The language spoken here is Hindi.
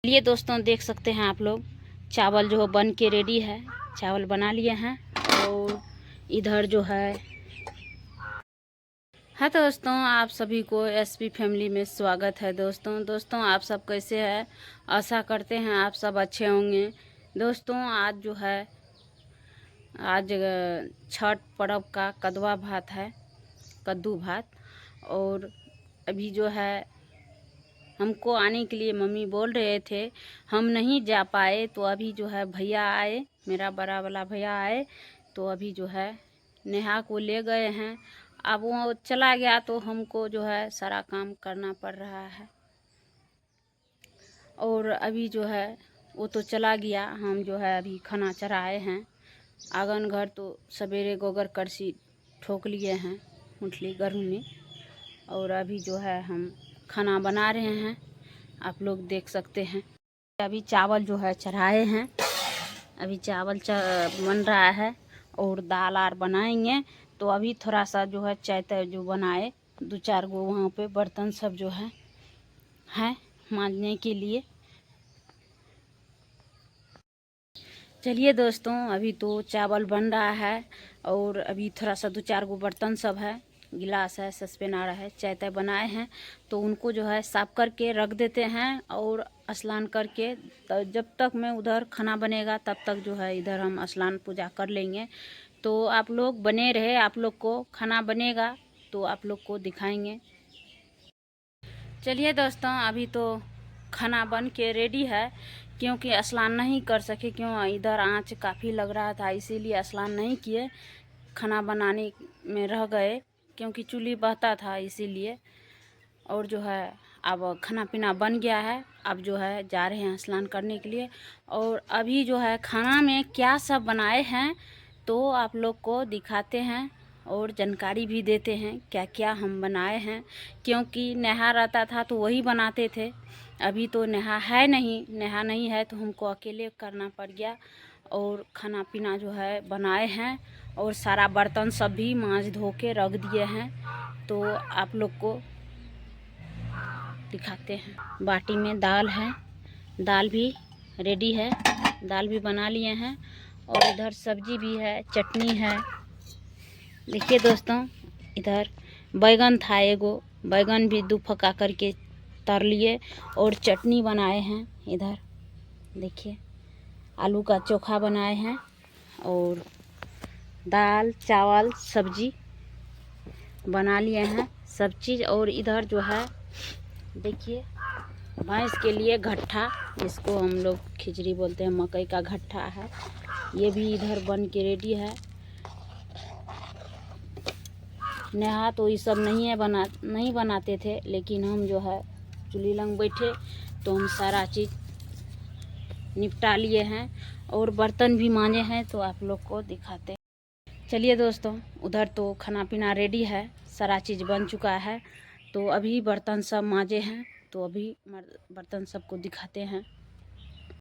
चलिए दोस्तों, देख सकते हैं आप लोग चावल जो बन के रेडी है। चावल बना लिए हैं और इधर जो है दोस्तों, आप सभी को एसपी फैमिली में स्वागत है। दोस्तों आप सब कैसे हैं? आशा करते हैं आप सब अच्छे होंगे। दोस्तों आज छठ पर्व का कदवा भात है, कद्दू भात। और अभी जो है हमको आने के लिए मम्मी बोल रहे थे, हम नहीं जा पाए। तो अभी जो है भैया आए, मेरा बड़ा वाला भैया आए, तो अभी जो है नेहा को ले गए हैं। अब वो चला गया तो हमको जो है सारा काम करना पड़ रहा है। और अभी जो है वो तो चला गया, हम जो है अभी खाना चढ़ाए हैं। आंगन घर तो सवेरे गोबर करसी ठोक लिए हैं, मुठली गर्म में। और अभी जो है हम खाना बना रहे हैं, आप लोग देख सकते हैं। अभी चावल जो है चढ़ाए हैं, अभी चावल बन रहा है और दाल आर बनाएंगे। तो अभी थोड़ा सा जो है चाय जो बनाए, 2-4 गो वहाँ पे बर्तन सब जो है मांजने के लिए। चलिए दोस्तों, अभी तो चावल बन रहा है और अभी थोड़ा सा 2-4 गो बर्तन सब है, गिलास है, सस्पेन आ रहा है, चाय बनाए हैं। तो उनको जो है साफ करके रख देते हैं और स्नान करके, तो जब तक मैं उधर खाना बनेगा तब तक जो है इधर हम स्नान पूजा कर लेंगे। तो आप लोग बने रहे, आप लोग को खाना बनेगा तो आप लोग को दिखाएंगे। चलिए दोस्तों, अभी तो खाना बन के रेडी है, क्योंकि स्नान नहीं कर सके, क्यों इधर आँच काफ़ी लग रहा था, इसीलिए स्नान नहीं किए, खाना बनाने में रह गए, क्योंकि चूल्ही बहता था इसीलिए। और जो है अब खाना पीना बन गया है, अब जो है जा रहे हैं स्नान करने के लिए। और अभी जो है खाना में क्या सब बनाए हैं तो आप लोग को दिखाते हैं और जानकारी भी देते हैं क्या क्या हम बनाए हैं। क्योंकि नेहा रहता था तो वही बनाते थे, अभी तो नेहा नहीं है तो हमको अकेले करना पड़ गया। और खाना पीना जो है बनाए हैं और सारा बर्तन सब भी मांज धो के रख दिए हैं। तो आप लोग को दिखाते हैं। बाटी में दाल है, दाल भी रेडी है, दाल भी बना लिए हैं। और इधर सब्जी भी है, चटनी है। देखिए दोस्तों, इधर बैगन था एगो, बैगन भी 2 फक्का करके तर लिए और चटनी बनाए हैं। इधर देखिए आलू का चोखा बनाए हैं और दाल चावल सब्जी बना लिए हैं, सब चीज़। और इधर जो है देखिए भैंस के लिए घट्ठा, जिसको हम लोग खिचड़ी बोलते हैं, मकई का घट्ठा है, ये भी इधर बन के रेडी है। नेहा तो ये सब नहीं बनाते थे, लेकिन हम जो है चूल्ही लंग बैठे तो हम सारा चीज़ निपटा लिए हैं और बर्तन भी मांजे हैं, तो आप लोग को दिखाते हैं। चलिए दोस्तों, उधर तो खाना पीना रेडी है, सारा चीज़ बन चुका है। तो अभी बर्तन सब मांजे हैं, तो अभी बर्तन सबको दिखाते हैं।